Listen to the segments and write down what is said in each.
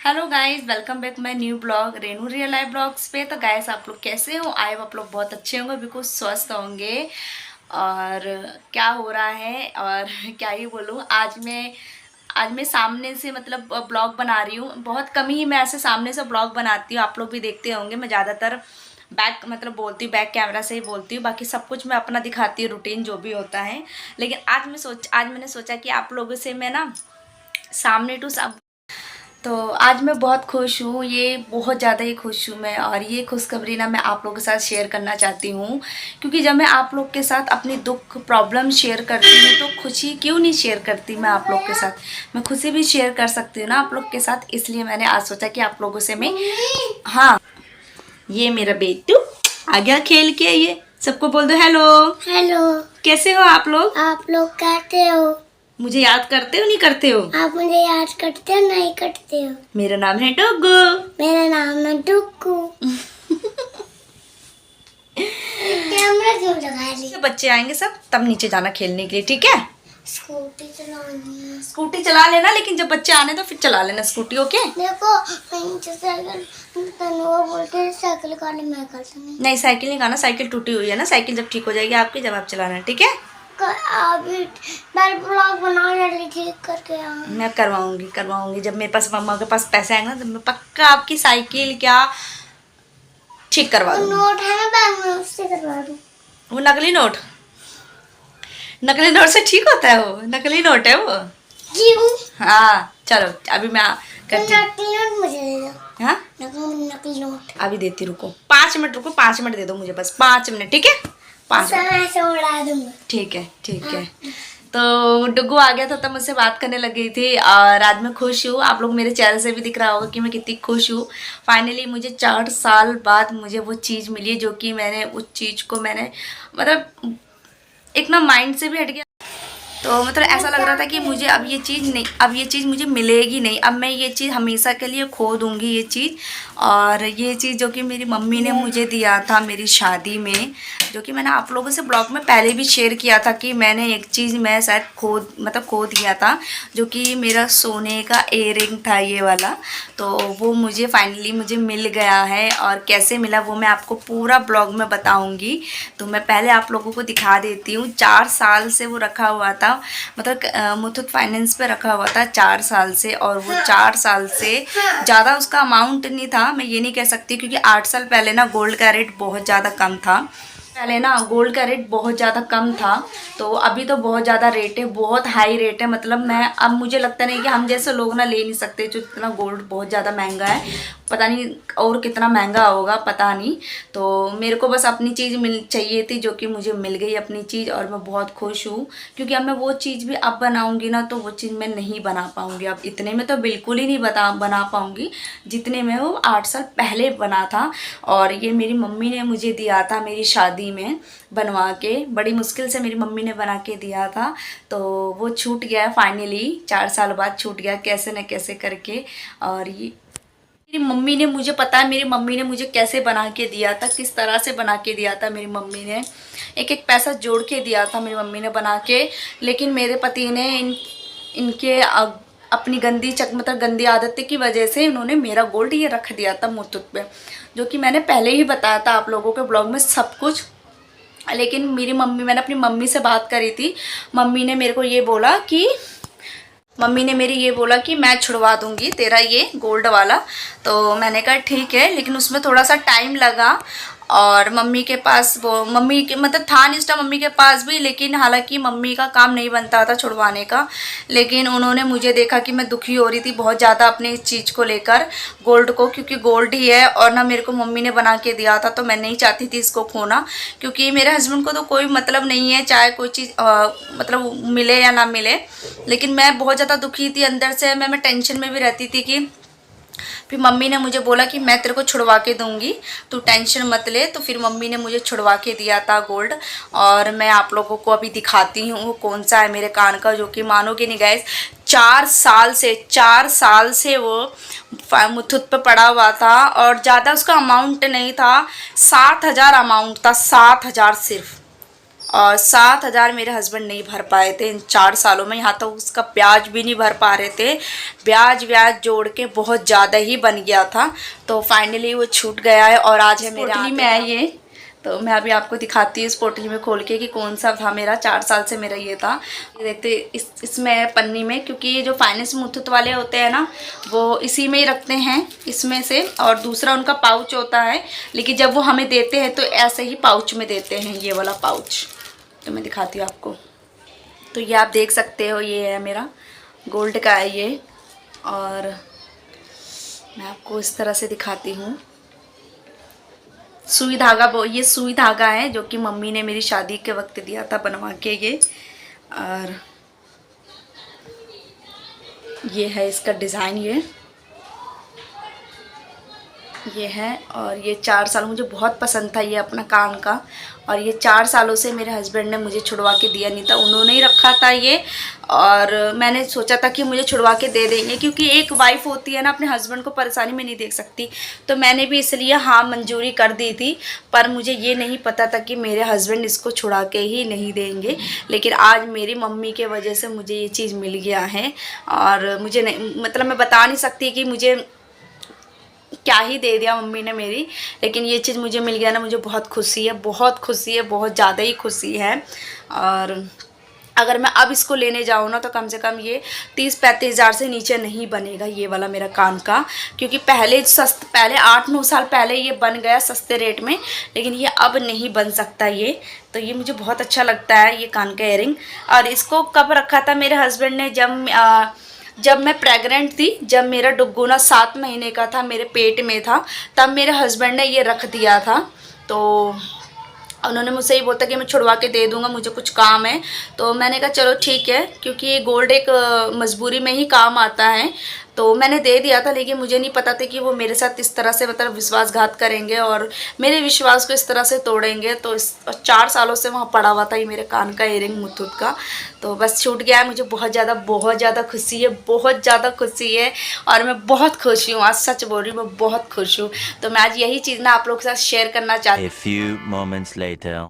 Hello guys, welcome back my new blog Renu real life blogs पे। तो guys, आप लोग कैसे हो? आई आप लोग बहुत अच्छे होंगे, बिल्कुल स्वस्थ होंगे। और क्या हो रहा है और क्या ही बोलूँ। आज मैं सामने से मतलब ब्लॉग बना रही हूँ। बहुत कम ही मैं ऐसे सामने से ब्लॉग बनाती हूँ, आप लोग भी देखते होंगे। मैं ज़्यादातर बैक मतलब बोलती हूँ, बैक कैमरा से ही बोलती हूँ। बाकी सब कुछ मैं अपना दिखाती हूँ, रूटीन जो भी होता है। लेकिन आज मैंने सोचा कि आप लोगों से मैं ना सामने टू तो आज मैं बहुत खुश हूँ, ये बहुत ज़्यादा ही खुश हूँ मैं। और ये खुशखबरी ना मैं आप लोगों के साथ शेयर करना चाहती हूँ, क्योंकि जब मैं आप लोग के साथ अपनी दुख प्रॉब्लम शेयर करती हूँ तो खुशी क्यों नहीं शेयर करती मैं आप लोग के साथ। मैं खुशी भी शेयर कर सकती हूँ ना आप लोग के साथ, इसलिए मैंने आज सोचा कि आप लोगों से मैं। हाँ, ये मेरा बेटू आ गया खेल के। ये सबको बोल दो हेलो। हेलो। कैसे हो आप लोग? आप लोग करते हो? मुझे याद करते हो नहीं करते हो? आप मुझे याद करते हो नहीं करते हो? मेरा नाम है डोगो। मेरा नाम है डुक्कू। कैमरा क्यों लगा रही? जब बच्चे आएंगे सब तब नीचे जाना खेलने के लिए, ठीक है? स्कूटी चलानी है। स्कूटी चला लेना, लेकिन जब बच्चे आने तो फिर चला लेना स्कूटी, ओके? देखो साइकिल तनु बोलते हैं साइकिल का मैं करता नहीं। नहीं, साइकिल नहीं खाना, साइकिल टूटी हुई है ना। साइकिल जब ठीक हो जाएगी आपकी, जब आप चलाना, ठीक है? अभी मैं ब्लॉग बना रही ठीक करके मैं करवाऊंगी जब मेरे पास, मम्मा के पास पैसे आएंगे ना, तब मैं पक्का आपकी साइकिल क्या ठीक करवा दूंगी। नोट है ना बैग में, उससे करवा दूँ। वो नकली नोट से ठीक होता है? वो नकली नोट है वो। क्यों? हाँ चलो, अभी मैं करती हूँ। नकली नोट मुझे दे दो। हाँ, नकली नोट अभी देती, रुको 5 मिनट, रुको 5 मिनट दे दो मुझे, बस 5 मिनट, ठीक है? 5 मिनट, से उड़ा दूंगा। ठीक है ठीक है। तो डुगू आ गया था तब मुझसे बात करने लग गई थी। और आज मैं खुश हूँ, आप लोग मेरे चेहरे से भी दिख रहा होगा कि मैं कितनी खुश हूँ। फाइनली मुझे 4 साल बाद मुझे वो चीज़ मिली, जो कि मैंने उस चीज़ को मैंने मतलब एक ना माइंड से भी हट गया। तो मतलब ऐसा लग रहा था कि मुझे अब ये चीज़ नहीं, अब ये चीज़ मुझे मिलेगी नहीं, अब मैं ये चीज़ हमेशा के लिए खो दूँगी ये चीज़। और ये चीज़ जो कि मेरी मम्मी ने मुझे दिया था मेरी शादी में, जो कि मैंने आप लोगों से ब्लॉग में पहले भी शेयर किया था कि मैंने एक चीज़ मैं शायद खो दिया था, जो कि मेरा सोने का इयररिंग था ये वाला। तो वो मुझे फाइनली मुझे मिल गया है, और कैसे मिला वो मैं आपको पूरा ब्लॉग में बताऊँगी। तो मैं पहले आप लोगों को दिखा देती हूँ। 4 साल से वो रखा हुआ था, मतलब मुथूट फाइनेंस पे रखा हुआ था 4 साल से। और वो 4 साल से ज़्यादा उसका अमाउंट नहीं था, मैं ये नहीं कह सकती, क्योंकि 8 साल पहले ना गोल्ड का रेट बहुत ज़्यादा कम था। पहले ना गोल्ड का रेट बहुत ज़्यादा कम था, तो अभी तो बहुत ज़्यादा रेट है, बहुत हाई रेट है। मतलब मैं, अब मुझे लगता नहीं कि हम जैसे लोग ना ले नहीं सकते, जो इतना गोल्ड बहुत ज़्यादा महंगा है। पता नहीं और कितना महंगा होगा, पता नहीं। तो मेरे को बस अपनी चीज़ मिल चाहिए थी, जो कि मुझे मिल गई अपनी चीज़, और मैं बहुत खुश हूँ। क्योंकि अब मैं वो चीज़ भी अब बनाऊँगी ना, तो वो चीज़ मैं नहीं बना पाऊँगी अब। इतने में तो बिल्कुल ही नहीं बना पाऊँगी जितने में वो 8 साल पहले बना था। और ये मेरी मम्मी ने मुझे दिया था मेरी शादी में बनवा के, बड़ी मुश्किल से मेरी मम्मी ने बना के दिया था। तो वो छूट गया फाइनली, 4 साल बाद छूट गया कैसे न कैसे करके। और ये मेरी मम्मी ने, मुझे पता है मेरी मम्मी ने मुझे कैसे बना के दिया था, किस तरह से बना के दिया था। मेरी मम्मी ने एक एक पैसा जोड़ के दिया था मेरी मम्मी ने बना के। लेकिन मेरे पति ने इनके अपनी मतलब गंदी आदत की वजह से इन्होंने मेरा गोल्ड ये रख दिया था मुथूट पे, जो कि मैंने पहले ही बताया था आप लोगों के ब्लॉग में सब कुछ। लेकिन मैंने अपनी मम्मी से बात करी थी। मम्मी ने मेरी ये बोला कि मैं छुड़वा दूंगी तेरा ये गोल्ड वाला। तो मैंने कहा ठीक है, लेकिन उसमें थोड़ा सा टाइम लगा। और मम्मी के पास मम्मी के मतलब था नहीं उस टाइम मम्मी के पास भी, लेकिन हालांकि मम्मी का काम नहीं बनता था छुड़वाने का। लेकिन उन्होंने मुझे देखा कि मैं दुखी हो रही थी बहुत ज़्यादा अपने इस चीज़ को लेकर, गोल्ड को, क्योंकि गोल्ड ही है और ना मेरे को मम्मी ने बना के दिया था, तो मैं नहीं चाहती थी इसको खोना। क्योंकि मेरे हस्बैंड को तो कोई मतलब नहीं है चाहे कोई चीज़ मतलब मिले या ना मिले, लेकिन मैं बहुत ज़्यादा दुखी थी अंदर से। मैं टेंशन में भी रहती थी कि फिर मम्मी ने मुझे बोला कि मैं तेरे को छुड़वा के दूंगी, तू टेंशन मत ले। तो फिर मम्मी ने मुझे छुड़वा के दिया था गोल्ड। और मैं आप लोगों को अभी दिखाती हूँ वो कौन सा है मेरे कान का, जो कि मानोगे नहीं गाइस, 4 साल से वो मुथूट पे पड़ा हुआ था। और ज़्यादा उसका अमाउंट नहीं था, 7,000 अमाउंट था, 7,000 सिर्फ। और 7,000 मेरे हस्बैंड नहीं भर पाए थे इन 4 सालों में। यहाँ तो उसका ब्याज भी नहीं भर पा रहे थे। ब्याज जोड़ के बहुत ज़्यादा ही बन गया था। तो फाइनली वो छूट गया है और आज है मेरे पोटली में है ये। तो मैं अभी आपको दिखाती हूँ इस पोटली में खोल के कि कौन सा था मेरा। 4 साल से मेरा ये था। ये देखते इसमें पन्नी में, क्योंकि ये जो फाइनेंस मुथूट वाले होते हैं ना, वो इसी में ही रखते हैं इसमें से। और दूसरा उनका पाउच होता है, लेकिन जब वो हमें देते हैं तो ऐसे ही पाउच में देते हैं, ये वाला पाउच। तो मैं दिखाती हूँ आपको। तो ये आप देख सकते हो, ये है मेरा गोल्ड का है ये। और मैं आपको इस तरह से दिखाती हूँ। सुई धागा, ये सुई धागा है जो कि मम्मी ने मेरी शादी के वक्त दिया था बनवा के ये। और ये है इसका डिज़ाइन, ये है। और ये 4 साल मुझे बहुत पसंद था ये अपना कान का। और ये 4 सालों से मेरे हस्बैंड ने मुझे छुड़वा के दिया नहीं था, उन्होंने ही रखा था ये। और मैंने सोचा था कि मुझे छुड़वा के दे देंगे, क्योंकि एक वाइफ होती है ना, अपने हस्बैंड को परेशानी में नहीं देख सकती। तो मैंने भी इसलिए हाँ मंजूरी कर दी थी। पर मुझे ये नहीं पता था कि मेरे हस्बैंड इसको छुड़ा के ही नहीं देंगे। लेकिन आज मेरी मम्मी के वजह से मुझे ये चीज़ मिल गया है। और मुझे नहीं, मतलब मैं बता नहीं सकती कि मुझे क्या ही दे दिया मम्मी ने मेरी, लेकिन ये चीज़ मुझे मिल गया ना, मुझे बहुत खुशी है, बहुत खुशी है, बहुत ज़्यादा ही खुशी है। और अगर मैं अब इसको लेने जाऊँ ना, तो कम से कम ये 30-35 हज़ार से नीचे नहीं बनेगा ये वाला मेरा कान का। क्योंकि पहले 8-9 साल पहले ये बन गया सस्ते रेट में, लेकिन ये अब नहीं बन सकता ये। तो ये मुझे बहुत अच्छा लगता है ये कान का इयरिंग। और इसको कब रखा था मेरे हस्बैंड ने, जब मैं प्रेग्नेंट थी, जब मेरा डुग्गू ना 7 महीने का था, मेरे पेट में था, तब मेरे हस्बैंड ने ये रख दिया था। तो उन्होंने मुझसे ही बोलता कि मैं छुड़वा के दे दूंगा, मुझे कुछ काम है। तो मैंने कहा चलो ठीक है, क्योंकि ये गोल्ड एक मजबूरी में ही काम आता है। तो मैंने दे दिया था, लेकिन मुझे नहीं पता था कि वो मेरे साथ इस तरह से मतलब विश्वासघात करेंगे और मेरे विश्वास को इस तरह से तोड़ेंगे। तो 4 सालों से वहाँ पड़ा हुआ था ये मेरे कान का इयरिंग मुथूट का। तो बस छूट गया है। मुझे बहुत ज़्यादा खुशी है, बहुत ज़्यादा खुशी है। और मैं बहुत खुश हूँ, आज सच बोल रही हूँ, मैं बहुत खुश हूँ। तो मैं आज यही चीज़ ना आप लोग के साथ शेयर करना चाहती हूँ। A few moments later.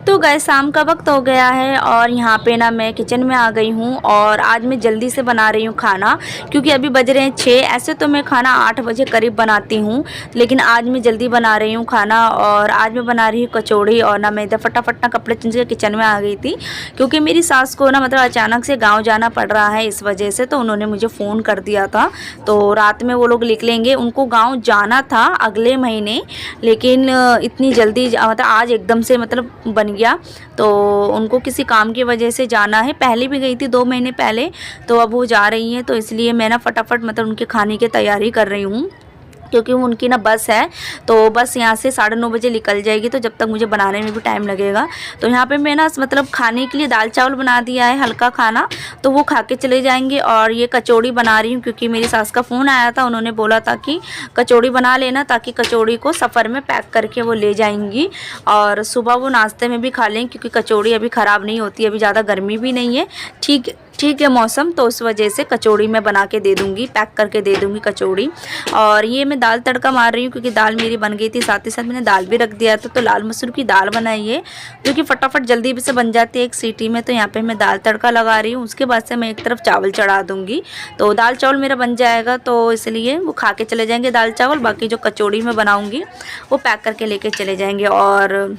तो गए शाम का वक्त हो गया है और यहाँ पे ना मैं किचन में आ गई हूँ। और आज मैं जल्दी से बना रही हूँ खाना, क्योंकि अभी बज रहे हैं 6। ऐसे तो मैं खाना 8 बजे करीब बनाती हूँ, लेकिन आज मैं जल्दी बना रही हूँ खाना। और आज मैं बना रही हूँ कचौड़ी। और ना मैं इधर फटाफट ना कपड़े चेंज के किचन में आ गई थी, क्योंकि मेरी सास को ना मतलब अचानक से गाँव जाना पड़ रहा है, इस वजह से। तो उन्होंने मुझे फ़ोन कर दिया था, तो रात में वो लोग निकलेंगे। उनको गाँव जाना था अगले महीने, लेकिन इतनी जल्दी मतलब आज एकदम से मतलब बन गया। तो उनको किसी काम की वजह से जाना है, पहले भी गई थी 2 महीने पहले, तो अब वो जा रही हैं। तो इसलिए मैं ना फटाफट मतलब उनके खाने की तैयारी कर रही हूँ, क्योंकि उनकी ना बस है। तो बस यहाँ से 9:30 बजे निकल जाएगी, तो जब तक मुझे बनाने में भी टाइम लगेगा। तो यहाँ पे मैं ना मतलब खाने के लिए दाल चावल बना दिया है, हल्का खाना, तो वो खा के चले जाएंगे। और ये कचौड़ी बना रही हूँ, क्योंकि मेरी सास का फ़ोन आया था, उन्होंने बोला था कि कचौड़ी बना लेना, ताकि कचौड़ी को सफ़र में पैक करके वो ले जाएंगी और सुबह वो नाश्ते में भी खा लें, क्योंकि कचौड़ी अभी ख़राब नहीं होती, अभी ज़्यादा गर्मी भी नहीं है, ठीक है मौसम। तो उस वजह से कचौड़ी मैं बना के दे दूँगी, पैक करके दे दूँगी कचौड़ी। और ये मैं दाल तड़का मार रही हूँ, क्योंकि दाल मेरी बन गई थी, साथ ही साथ मैंने दाल भी रख दिया था। तो लाल मसूर की दाल बनाई है, जो कि फटाफट जल्दी से बन जाती है 1 सीटी में। तो यहाँ पे मैं दाल तड़का लगा रही हूँ, उसके बाद से मैं एक तरफ चावल चढ़ा दूँगी। तो दाल चावल मेरा बन जाएगा, तो इसलिए वो खा के चले जाएंगे दाल चावल। बाकी जो कचौड़ी मैं बनाऊँगी वो पैक करके लेके चले जाएंगे। और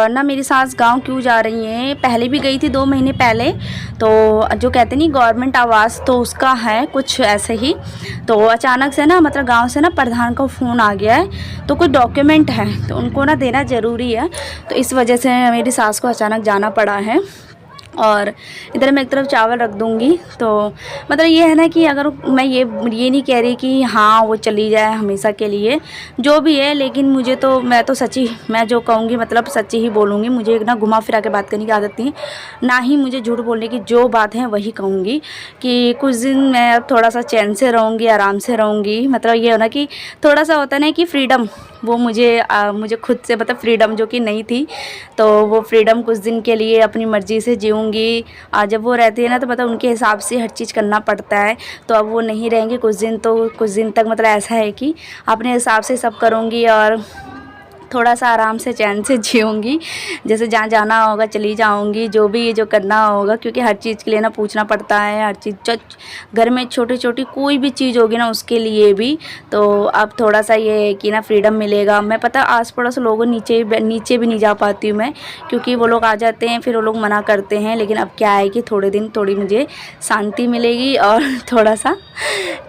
ना मेरी सास गांव क्यों जा रही हैं, पहले भी गई थी 2 महीने पहले। तो जो कहते नहीं गवर्नमेंट आवास, तो उसका है कुछ ऐसे ही। तो अचानक से ना मतलब गांव से ना प्रधान का फ़ोन आ गया है, तो कुछ डॉक्यूमेंट है, तो उनको ना देना ज़रूरी है। तो इस वजह से मेरी सास को अचानक जाना पड़ा है। और इधर मैं एक तरफ चावल रख दूँगी। तो मतलब ये है ना कि अगर मैं ये नहीं कह रही कि हाँ वो चली जाए हमेशा के लिए, जो भी है, लेकिन मुझे तो मैं तो सच्ची, मैं जो कहूँगी मतलब सच्ची ही बोलूँगी। मुझे ना घुमा फिरा के बात करने की आदत नहीं, ना ही मुझे झूठ बोलने की, जो बात है वही कहूँगी। कि कुछ दिन मैं थोड़ा सा चैन से रहूँगी, आराम से रहूँगी। मतलब ये हो ना कि थोड़ा सा होता है ना कि फ्रीडम, वो मुझे खुद से मतलब फ्रीडम जो कि नहीं थी, तो वो फ्रीडम कुछ दिन के लिए अपनी मर्ज़ी से जीऊँगी। जब वो रहती है ना, तो मतलब उनके हिसाब से हर चीज़ करना पड़ता है। तो अब वो नहीं रहेंगे कुछ दिन, तो कुछ दिन तक मतलब ऐसा है कि अपने हिसाब से सब करूँगी। और थोड़ा सा आराम से चैन से जीऊँगी। जैसे जहाँ जाना होगा चली जाऊँगी, जो भी जो करना होगा, क्योंकि हर चीज़ के लिए ना पूछना पड़ता है। हर चीज़ जो घर में छोटी छोटी कोई भी चीज़ होगी ना उसके लिए भी, तो अब थोड़ा सा ये है कि ना फ्रीडम मिलेगा। मैं पता आस पड़ोस लोगों नीचे भी नहीं जा पाती हूँ मैं, क्योंकि वो लोग आ जाते हैं फिर वो लोग मना करते हैं। लेकिन अब क्या है कि थोड़े दिन थोड़ी मुझे शांति मिलेगी और थोड़ा सा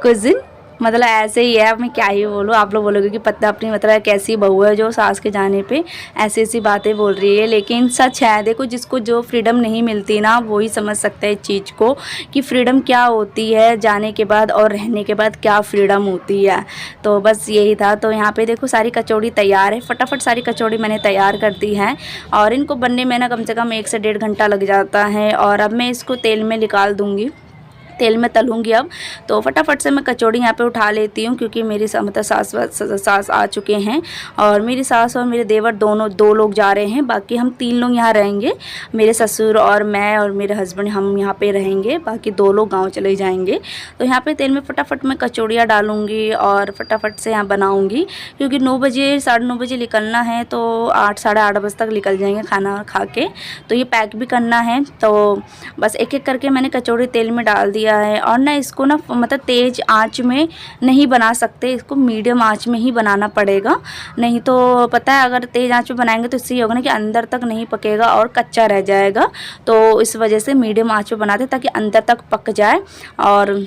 कुछ दिन मतलब ऐसे ही है। अब मैं क्या ही बोलूँ, आप लोग बोलोगे कि पता अपनी मतलब कैसी बहू है जो सास के जाने पे ऐसी ऐसी बातें बोल रही है, लेकिन सच है। देखो जिसको जो फ्रीडम नहीं मिलती ना वही समझ सकता है इस चीज़ को कि फ्रीडम क्या होती है, जाने के बाद और रहने के बाद क्या फ्रीडम होती है। तो बस यही था। तो यहाँ पे देखो सारी कचौड़ी तैयार है, फटाफट सारी कचौड़ी मैंने तैयार कर दी है और इनको बनने में ना कम से कम 1 से 1.5 घंटा लग जाता है। और अब मैं इसको तेल में निकाल दूँगी, तेल में तलूँगी अब। तो फटाफट से मैं कचौड़ी यहाँ पे उठा लेती हूँ, क्योंकि मेरी मतलब सास आ चुके हैं और मेरी सास और मेरे देवर दोनों 2 लोग जा रहे हैं। बाकी हम 3 लोग यहाँ रहेंगे, मेरे ससुर और मैं और मेरे हस्बैंड, हम यहाँ पे रहेंगे। बाकी 2 लोग गाँव चले जाएंगे। तो यहाँ पे तेल में फटाफट मैं कचौड़ियाँ डालूँगी और फटाफट से यहाँ बनाऊँगी, क्योंकि 9 बजे 9:30 बजे निकलना है। तो 8 साढ़े 8 बजे तक निकल जाएंगे खाना खा के। तो ये पैक भी करना है। तो बस एक एक करके मैंने कचौड़ी तेल में डाल दी है। और ना इसको ना मतलब तेज़ आंच में नहीं बना सकते, इसको मीडियम आंच में ही बनाना पड़ेगा। नहीं तो पता है अगर तेज़ आंच में बनाएंगे तो इससे ये होगा ना कि अंदर तक नहीं पकेगा और कच्चा रह जाएगा। तो इस वजह से मीडियम आंच में बनाते ताकि अंदर तक पक जाए। और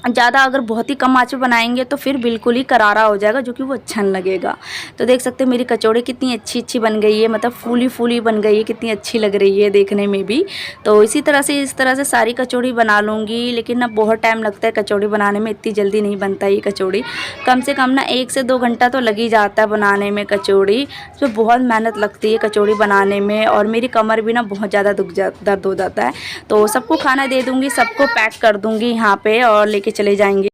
ज़्यादा अगर बहुत ही कम आंच में बनाएंगे तो फिर बिल्कुल ही करारा हो जाएगा, जो कि वो अच्छा नहीं लगेगा। तो देख सकते हैं मेरी कचौड़ी कितनी अच्छी बन गई है, मतलब फूली बन गई है, कितनी अच्छी लग रही है देखने में भी। तो इस तरह से सारी कचौड़ी बना लूँगी। लेकिन ना बहुत टाइम लगता है कचौड़ी बनाने में, इतनी जल्दी नहीं बनता ये कचौड़ी। कम से कम ना 1 से 2 घंटा तो लग ही जाता है बनाने में कचौड़ी। इसमें बहुत मेहनत लगती है कचौड़ी बनाने में और मेरी कमर भी ना बहुत ज़्यादा दर्द हो जाता है। तो सबको खाना दे दूँगी, सबको पैक कर दूँगी यहाँ पे और लेके चले जाएंगे।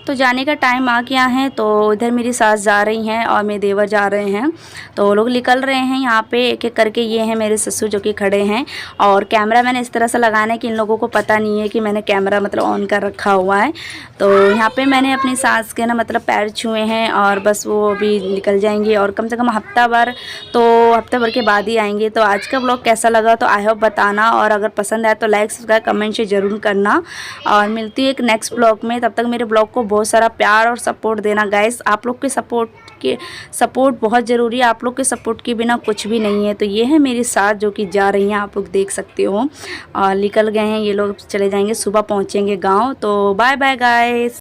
तो जाने का टाइम आ गया है। तो इधर मेरी सास जा रही हैं और मेरे देवर जा रहे हैं। तो वो लोग निकल रहे हैं यहाँ पे एक एक करके। ये हैं मेरे ससुर जो कि खड़े हैं। और कैमरा मैंने इस तरह से लगाना है कि इन लोगों को पता नहीं है कि मैंने कैमरा मतलब ऑन कर रखा हुआ है। तो यहाँ पे मैंने अपनी सास के ना मतलब पैर छुए हैं और बस वो अभी निकल जाएंगे और कम से कम हफ्ता भर के बाद ही आएंगे। तो आज का ब्लॉग कैसा लगा तो आई होप बताना, और अगर पसंद आए तो लाइक सब्सक्राइब कमेंट से ज़रूर करना। और मिलती है एक नेक्स्ट ब्लॉग में। तब तक मेरे ब्लॉग को बहुत सारा प्यार और सपोर्ट देना गाइस। आप लोग के सपोर्ट बहुत ज़रूरी है। आप लोग के सपोर्ट के बिना कुछ भी नहीं है। तो ये है मेरी सास जो कि जा रही हैं, आप लोग देख सकते हो। और निकल गए हैं ये लोग, चले जाएंगे, सुबह पहुंचेंगे गांव। तो बाय बाय गाइस।